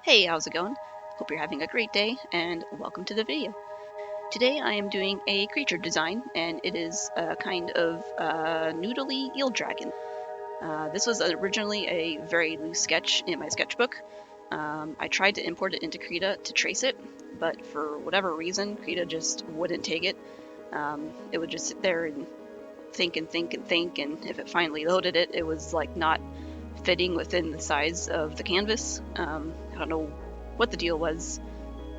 Hey, how's it going? Hope you're having a great day, and welcome to the video. Today I am doing a creature design, and it is a kind of noodly eel dragon. This was originally a very loose sketch in my sketchbook. I tried to import it into Krita to trace it, but for whatever reason, Krita just wouldn't take it. It would just sit there and think and think and think, and if it finally loaded it, it was like not fitting within the size of the canvas. I don't know what the deal was,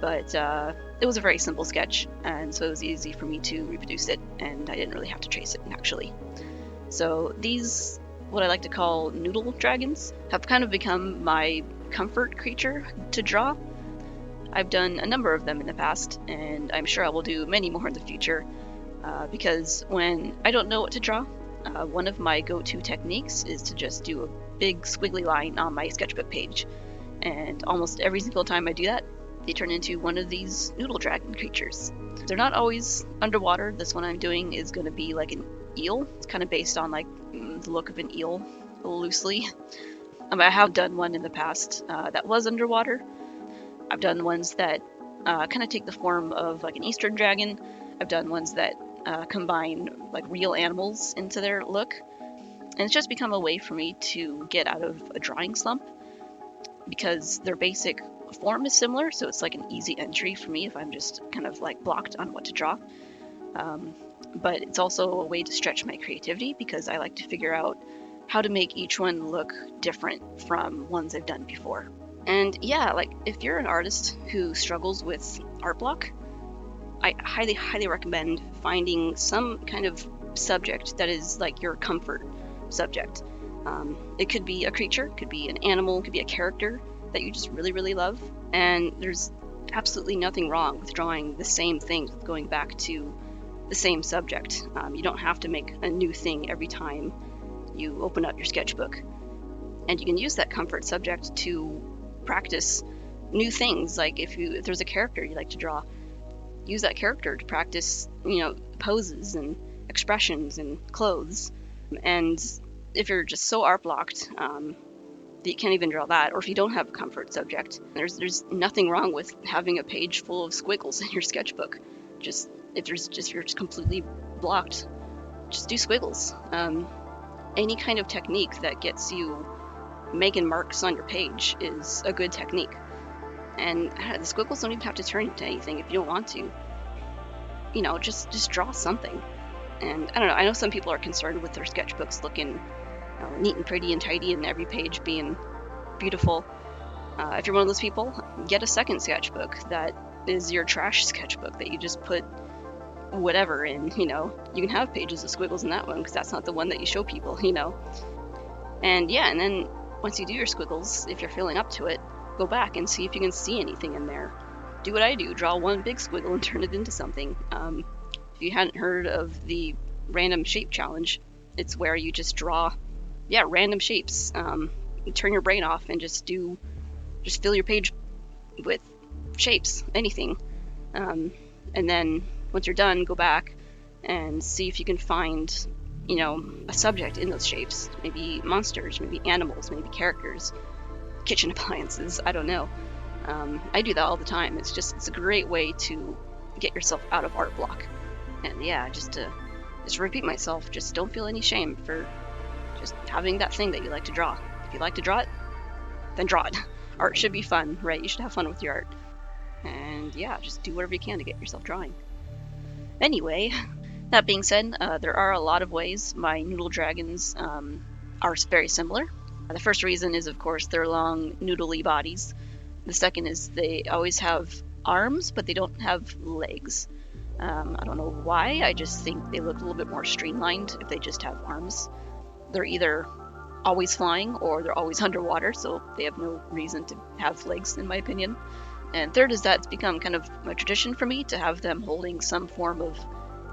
but it was a very simple sketch, and so it was easy for me to reproduce it, and I didn't really have to trace it actually. So these, what I like to call noodle dragons, have kind of become my comfort creature to draw. I've done a number of them in the past, and I'm sure I will do many more in the future, because when I don't know what to draw, one of my go-to techniques is to just do a big squiggly line on my sketchbook page, and almost every single time I do that, they turn into one of these noodle dragon creatures. They're not always underwater. This one I'm doing is going to be like an eel. It's kind of based on like the look of an eel, loosely. I have done one in the past that was underwater. I've done ones that kind of take the form of like an Eastern dragon. I've done ones that combine like real animals into their look. And it's just become a way for me to get out of a drawing slump, because their basic form is similar, so it's like an easy entry for me if I'm just kind of like blocked on what to draw. But it's also a way to stretch my creativity, because I like to figure out how to make each one look different from ones I've done before. And yeah, like if you're an artist who struggles with art block, I highly recommend finding some kind of subject that is like your comfort subject. It could be a creature, could be an animal, could be a character that you just really love, and there's absolutely nothing wrong with drawing the same things, with going back to the same subject. You don't have to make a new thing every time you open up your sketchbook, and you can use that comfort subject to practice new things. Like if there's a character you like to draw, use that character to practice, poses and expressions and clothes. And if you're just so art blocked that you can't even draw that, or if you don't have a comfort subject, there's nothing wrong with having a page full of squiggles in your sketchbook. Just if you're just completely blocked, just do squiggles. Any kind of technique that gets you making marks on your page is a good technique. And the squiggles don't even have to turn into anything if you don't want to. Just draw something. And I don't know, I know some people are concerned with their sketchbooks looking neat and pretty and tidy, and every page being beautiful. If you're one of those people, get a second sketchbook that is your trash sketchbook that you just put whatever in. You can have pages of squiggles in that one, because that's not the one that you show people. And yeah, and then once you do your squiggles, if you're feeling up to it, go back and see if you can see anything in there. Do what I do, draw one big squiggle and turn it into something. If you hadn't heard of the random shape challenge, it's where you just draw random shapes. Turn your brain off and just fill your page with shapes, anything. And then once you're done, go back and see if you can find a subject in those shapes. Maybe monsters, maybe animals, maybe characters, kitchen appliances, I don't know. I do that all the time. It's a great way to get yourself out of art block. And yeah, just to repeat myself, just don't feel any shame for just having that thing that you like to draw. If you like to draw it, then draw it. Art should be fun, right? You should have fun with your art. And yeah, just do whatever you can to get yourself drawing. Anyway, that being said, there are a lot of ways my noodle dragons are very similar. The first reason is, of course, their long, noodly bodies. The second is they always have arms, but they don't have legs. I don't know why, I just think they look a little bit more streamlined if they just have arms. They're either always flying or they're always underwater, so they have no reason to have legs, in my opinion. And third is that it's become kind of a tradition for me to have them holding some form of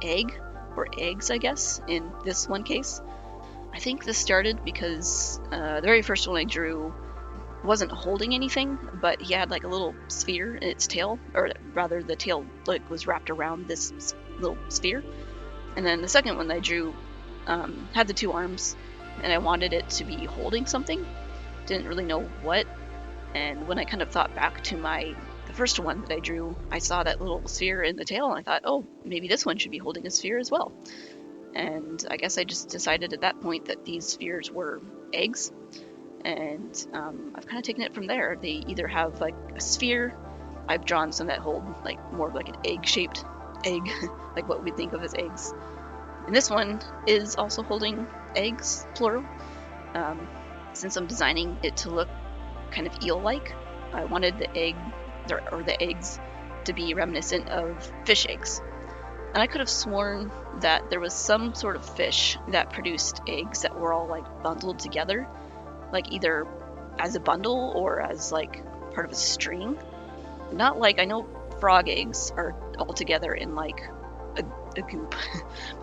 egg, or eggs, I guess, in this one case. I think this started because the very first one I drew wasn't holding anything, but he had like a little sphere in its tail, or rather the tail like was wrapped around this little sphere. And then the second one I drew had the two arms, and I wanted it to be holding something. Didn't really know what, And when I kind of thought back to the first one that I drew, I saw that little sphere in the tail, and I thought, oh, maybe this one should be holding a sphere as well. And I guess I just decided at that point that these spheres were eggs, and I've kind of taken it from there. They either have like a sphere. I've drawn some that hold like more of like an egg-shaped egg, like what we think of as eggs. And this one is also holding eggs, plural. Since I'm designing it to look kind of eel-like, I wanted the egg or the eggs to be reminiscent of fish eggs. And I could have sworn that there was some sort of fish that produced eggs that were all like bundled together, like either as a bundle or as like part of a string. Not like, I know frog eggs are all together in like a goop.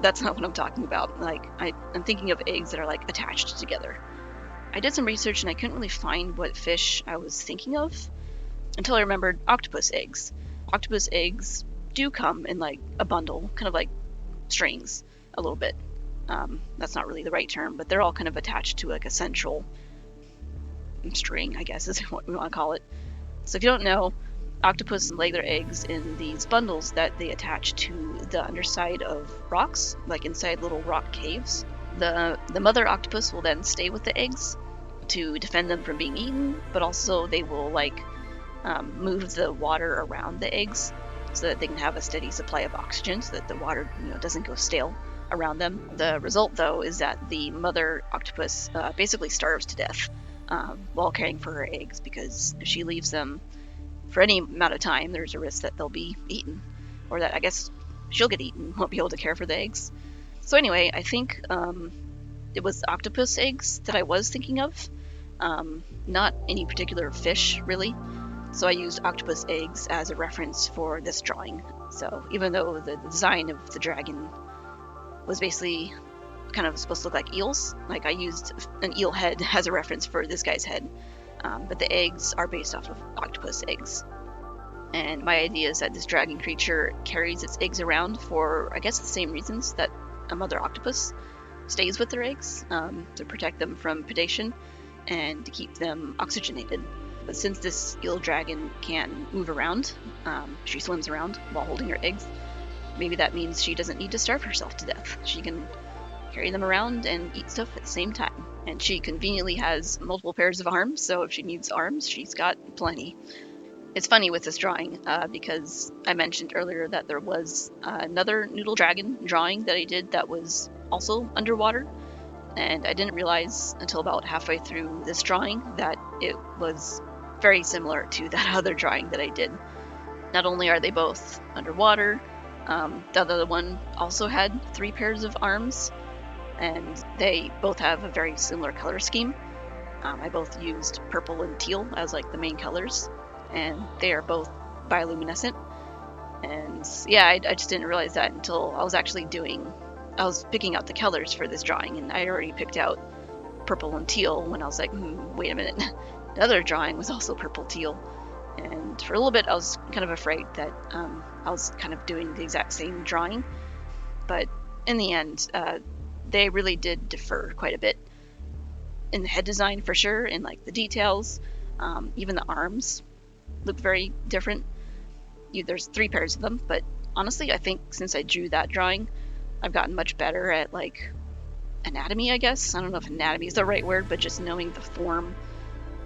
That's not what I'm talking about. Like I'm thinking of eggs that are like attached together. I did some research and I couldn't really find what fish I was thinking of until I remembered octopus eggs. Octopus eggs do come in like a bundle, kind of like strings a little bit. That's not really the right term, but they're all kind of attached to like a central string, I guess is what we want to call it. So if you don't know, octopus lay their eggs in these bundles that they attach to the underside of rocks, like inside little rock caves. The mother octopus will then stay with the eggs to defend them from being eaten, but also they will like move the water around the eggs so that they can have a steady supply of oxygen, so that the water doesn't go stale around them. The result, though, is that the mother octopus basically starves to death while caring for her eggs, because if she leaves them for any amount of time, there's a risk that they'll be eaten, or that I guess she'll get eaten, won't be able to care for the eggs. So anyway, I think it was octopus eggs that I was thinking of, not any particular fish, really. So I used octopus eggs as a reference for this drawing. So even though the design of the dragon was basically kind of supposed to look like eels, like I used an eel head as a reference for this guy's head, but the eggs are based off of octopus eggs. And my idea is that this dragon creature carries its eggs around for, I guess, the same reasons that a mother octopus stays with their eggs, to protect them from predation and to keep them oxygenated. But since this eel dragon can move around, she swims around while holding her eggs, maybe that means she doesn't need to starve herself to death. She can carry them around and eat stuff at the same time. And she conveniently has multiple pairs of arms, so if she needs arms, she's got plenty. It's funny with this drawing, because I mentioned earlier that there was another noodle dragon drawing that I did that was also underwater, and I didn't realize until about halfway through this drawing that it was very similar to that other drawing that I did. Not only are they both underwater, the other one also had 3 pairs of arms, and they both have a very similar color scheme. I both used purple and teal as like the main colors, and they are both bioluminescent. And yeah, I just didn't realize that until I was picking out the colors for this drawing, and I already picked out purple and teal when I was like, wait a minute, the other drawing was also purple teal. And for a little bit I was kind of afraid that I was kind of doing the exact same drawing, but in the end they really did differ quite a bit in the head design, for sure, in like the details. Even the arms look very different. There's 3 pairs of them, but honestly I think since I drew that drawing I've gotten much better at like anatomy, I guess. I don't know if anatomy is the right word, but just knowing the form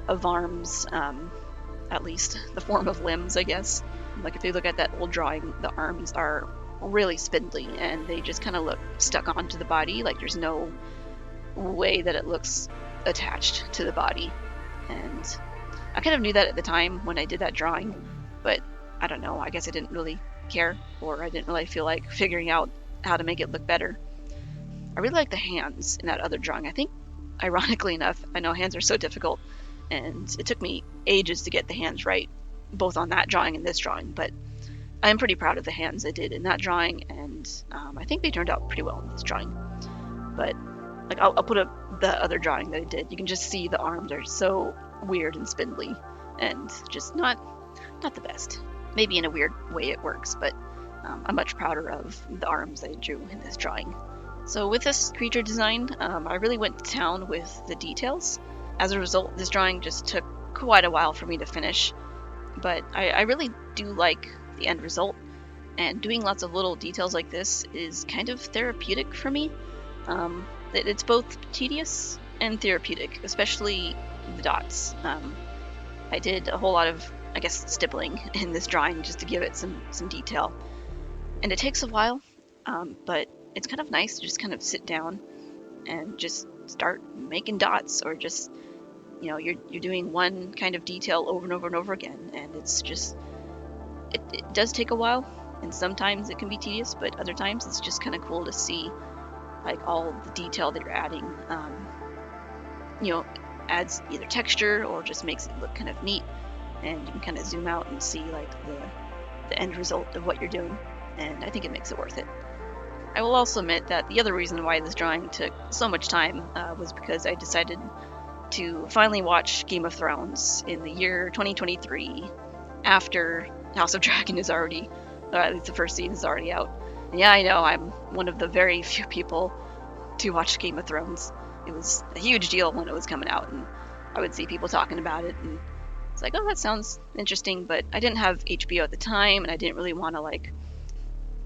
of arms, at least the form of limbs, I guess. Like if you look at that old drawing, the arms are really spindly and they just kind of look stuck onto the body, like there's no way that it looks attached to the body. And I kind of knew that at the time when I did that drawing, but I don't know, I guess I didn't really care, or I didn't really feel like figuring out how to make it look better. I really like the hands in that other drawing. I think, ironically enough, I know hands are so difficult, and it took me ages to get the hands right, both on that drawing and this drawing, but I'm pretty proud of the hands I did in that drawing, and I think they turned out pretty well in this drawing. But like I'll put up the other drawing that I did. You can just see the arms are so weird and spindly, and just not the best. Maybe in a weird way it works, but I'm much prouder of the arms that I drew in this drawing. So with this creature design, I really went to town with the details. As a result, this drawing just took quite a while for me to finish, but I really do like the end result, and doing lots of little details like this is kind of therapeutic for me. It's both tedious and therapeutic, especially the dots. I did a whole lot of, I guess, stippling in this drawing just to give it some detail, and it takes a while, but it's kind of nice to just kind of sit down and just start making dots, or just, you know, you're doing one kind of detail over and over and over again, and it's just, it does take a while, and sometimes it can be tedious, but other times it's just kind of cool to see like all the detail that you're adding. You know, adds either texture or just makes it look kind of neat, and you can kind of zoom out and see like the end result of what you're doing, and I think it makes it worth it. I will also admit that the other reason why this drawing took so much time was because I decided to finally watch Game of Thrones in the year 2023 after House of Dragon is already, or at least the first season is already out. And yeah, I know I'm one of the very few people to watch Game of Thrones. It was a huge deal when it was coming out, and I would see people talking about it, and it's like, oh, that sounds interesting, but I didn't have HBO at the time, and I didn't really want to like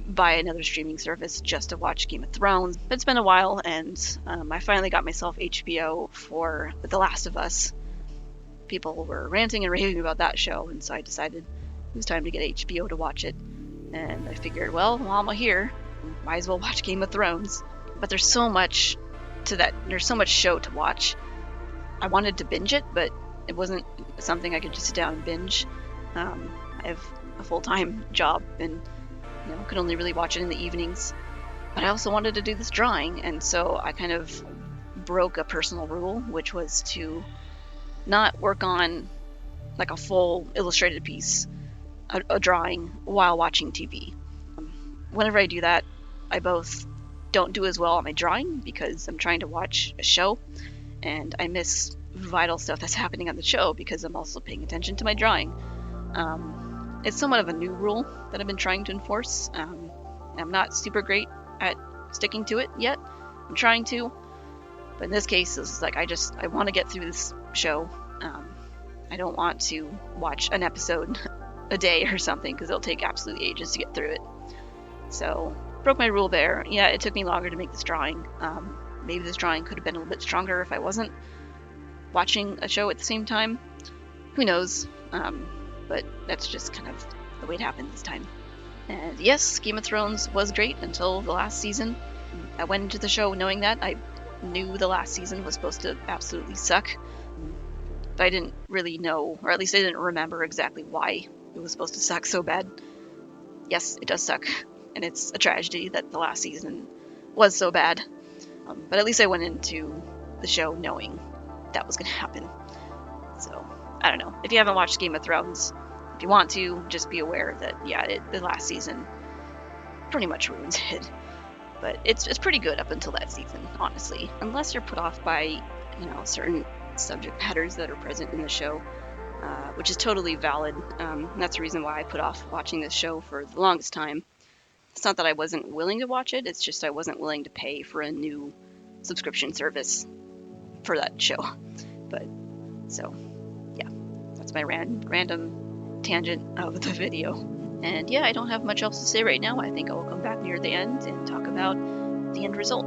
buy another streaming service just to watch Game of Thrones. But it's been a while, and I finally got myself HBO for The Last of Us. People were ranting and raving about that show, and so I decided it was time to get HBO to watch it. And I figured, well, while I'm here, might as well watch Game of Thrones. But there's so much to that. There's so much show to watch. I wanted to binge it, but it wasn't something I could just sit down and binge. I have a full-time job, and could only really watch it in the evenings. But I also wanted to do this drawing, and so I kind of broke a personal rule, which was to not work on like a full illustrated piece, a drawing, while watching TV. Whenever I do that, I both don't do as well on my drawing because I'm trying to watch a show, and I miss vital stuff that's happening on the show because I'm also paying attention to my drawing. It's somewhat of a new rule that I've been trying to enforce. I'm not super great at sticking to it yet. I'm trying to, but in this case, it's like I want to get through this show. I don't want to watch an episode a day or something because it'll take absolutely ages to get through it. So, broke my rule there. Yeah, it took me longer to make this drawing. Maybe this drawing could have been a little bit stronger if I wasn't watching a show at the same time. Who knows? But that's just kind of the way it happened this time. And yes, Game of Thrones was great until the last season. I went into the show knowing that. I knew the last season was supposed to absolutely suck. But I didn't really know, or at least I didn't remember exactly why it was supposed to suck so bad. Yes, it does suck, and it's a tragedy that the last season was so bad. But at least I went into the show knowing that was going to happen. So, I don't know. If you haven't watched Game of Thrones, if you want to, just be aware that, yeah, the last season pretty much ruins it. But it's pretty good up until that season, honestly. Unless you're put off by, certain subject matters that are present in the show, which is totally valid. That's the reason why I put off watching this show for the longest time. It's not that I wasn't willing to watch it, it's just I wasn't willing to pay for a new subscription service for that show. But, so, yeah, that's my random tangent of the video. And yeah, I don't have much else to say right now. I think I'll come back near the end and talk about the end result.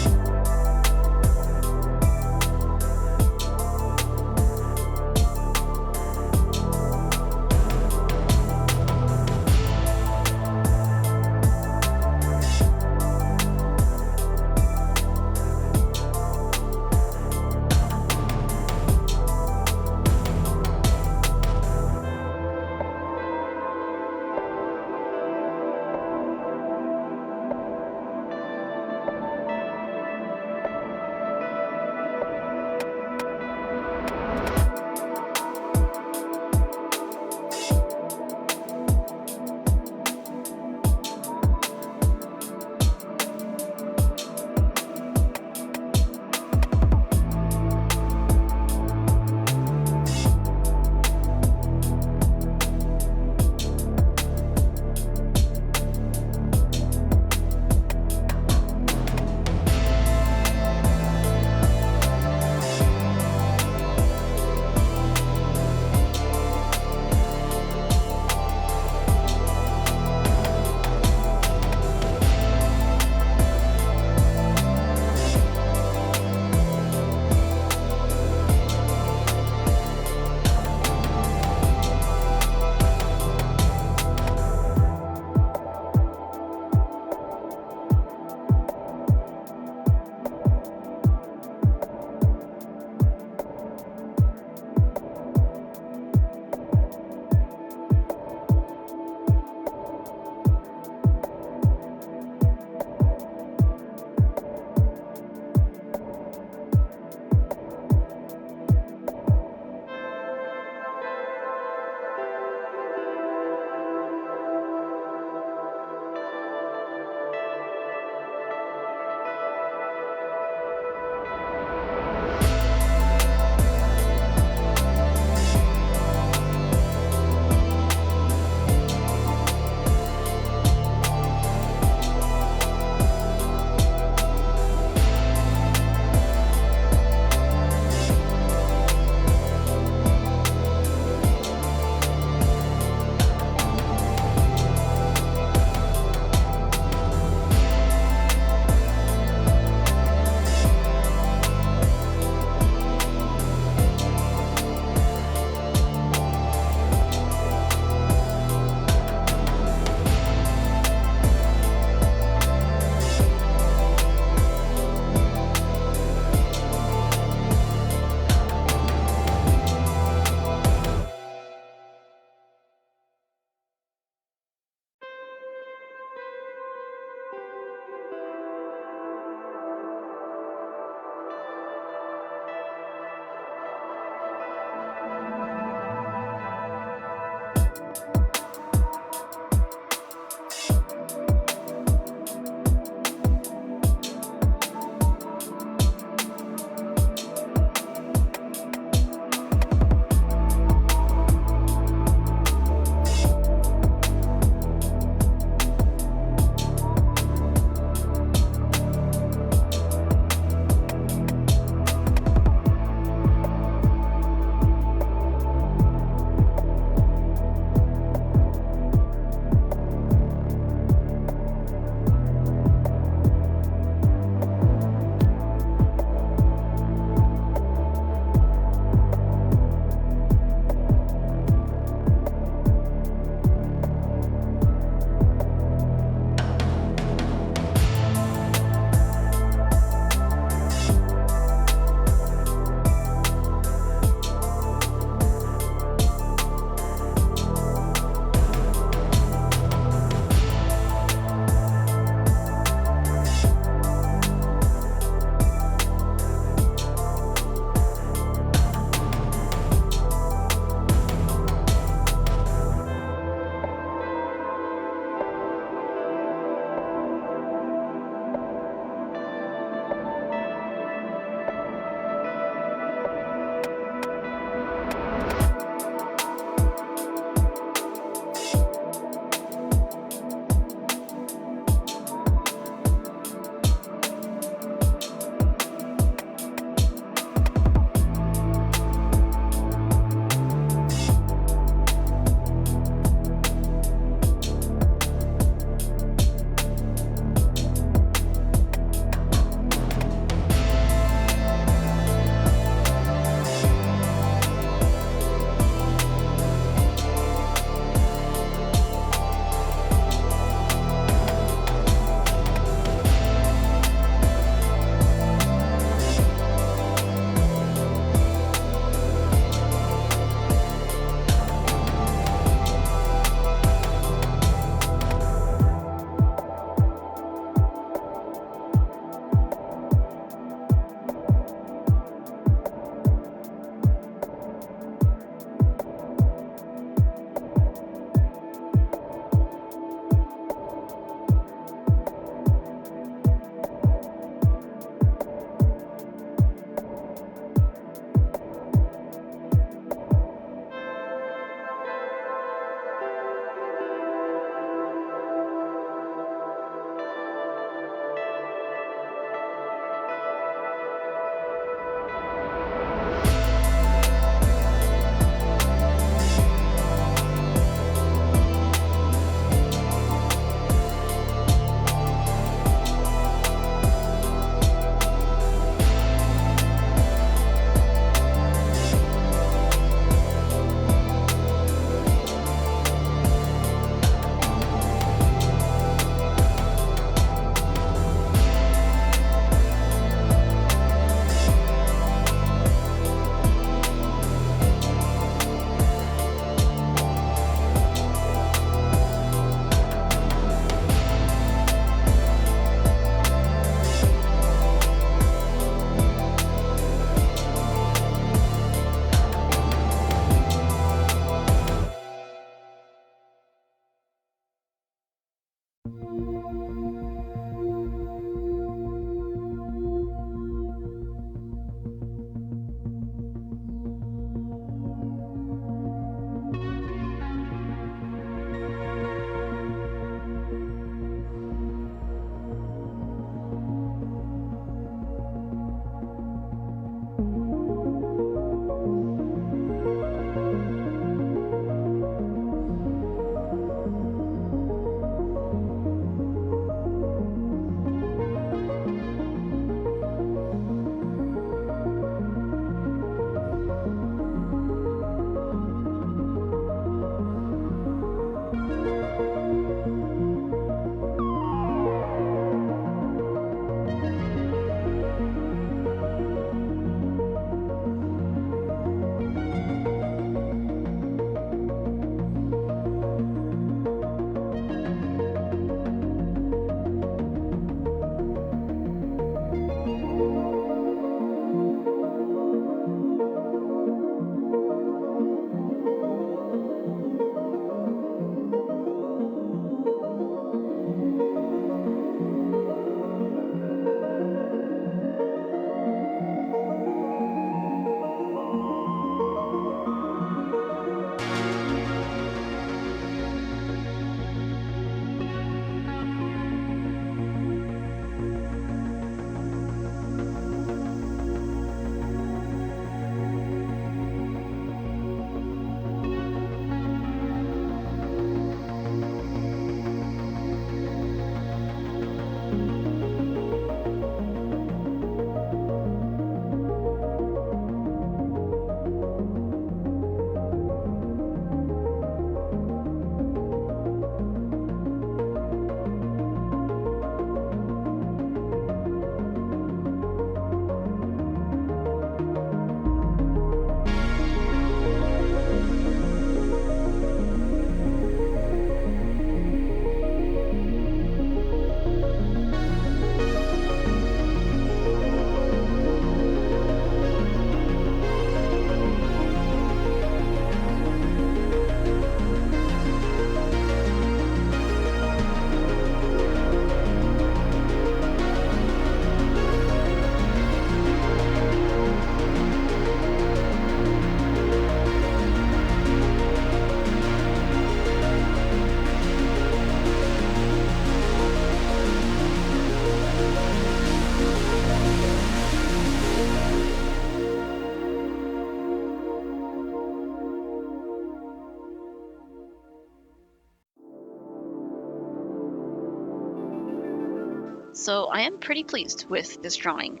So I am pretty pleased with this drawing.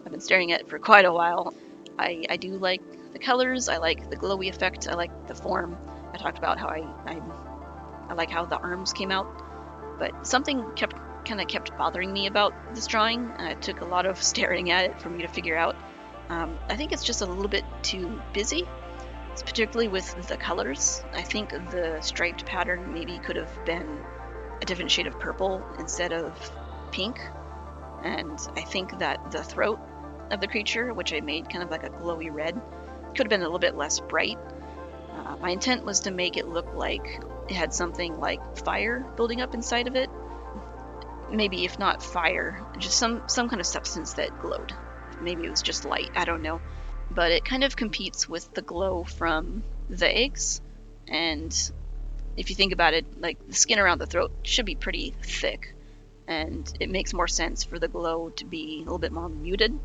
I've been staring at it for quite a while. I do like the colors, I like the glowy effect, I like the form. I talked about how I like how the arms came out, but something kind of kept bothering me about this drawing. It took a lot of staring at it for me to figure out. I think it's just a little bit too busy, particularly with the colors. I think the striped pattern maybe could have been a different shade of purple instead of pink. And I think that the throat of the creature, which I made kind of like a glowy red, could have been a little bit less bright. My intent was to make it look like it had something like fire building up inside of it. Maybe if not fire, just some kind of substance that glowed. Maybe it was just light, I don't know. But it kind of competes with the glow from the eggs. And if you think about it, like the skin around the throat should be pretty thick. And it makes more sense for the glow to be a little bit more muted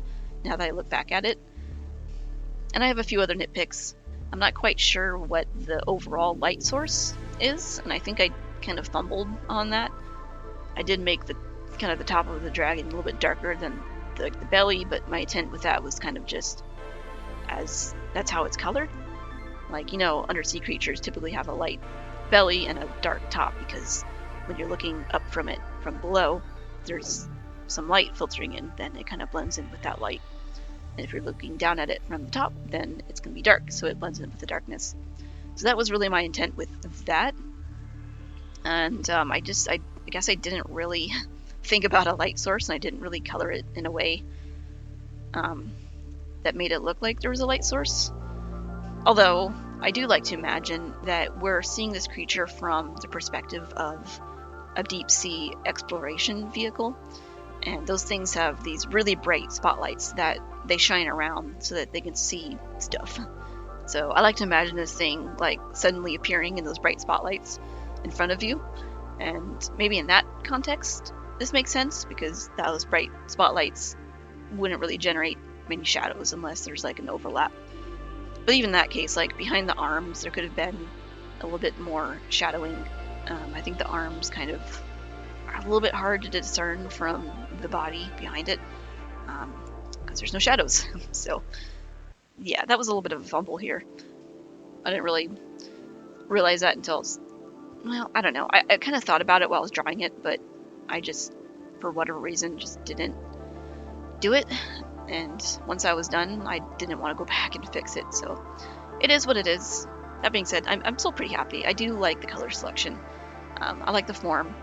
now that I look back at it. And I have a few other nitpicks. I'm not quite sure what the overall light source is, and I think I kind of fumbled on that. I did make the kind of the top of the dragon a little bit darker than the belly, but my intent with that was kind of just as that's how it's colored. Like, you know, undersea creatures typically have a light belly and a dark top because when you're looking up from it from below, there's some light filtering in, then it kind of blends in with that light. And if you're looking down at it from the top, then it's going to be dark, so it blends in with the darkness. So that was really my intent with that. And I guess I didn't really think about a light source, and I didn't really color it in a way that made it look like there was a light source. Although I do like to imagine that we're seeing this creature from the perspective of a deep sea exploration vehicle, and those things have these really bright spotlights that they shine around so that they can see stuff. So I like to imagine this thing like suddenly appearing in those bright spotlights in front of you, and maybe in that context this makes sense because those bright spotlights wouldn't really generate many shadows unless there's like an overlap. But even in that case, like behind the arms, there could have been a little bit more shadowing. I think the arms kind of are a little bit hard to discern from the body behind it because there's no shadows. So yeah, that was a little bit of a fumble here. I didn't really realize that until, well, I don't know. I kind of thought about it while I was drawing it, but I just, for whatever reason, just didn't do it. And once I was done, I didn't want to go back and fix it. So it is what it is. That being said, I'm still pretty happy. I do like the color selection. I like the form.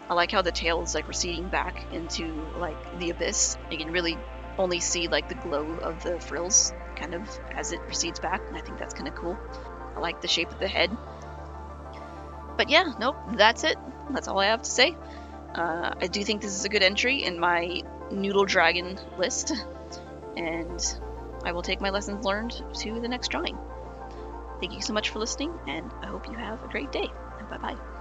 I like how the tail is like receding back into like the abyss. You can really only see like the glow of the frills kind of as it recedes back, and I think that's kind of cool. I like the shape of the head. But yeah, nope, that's it. That's all I have to say. I do think this is a good entry in my Noodle Dragon list, and I will take my lessons learned to the next drawing. Thank you so much for listening, and I hope you have a great day. Bye-bye.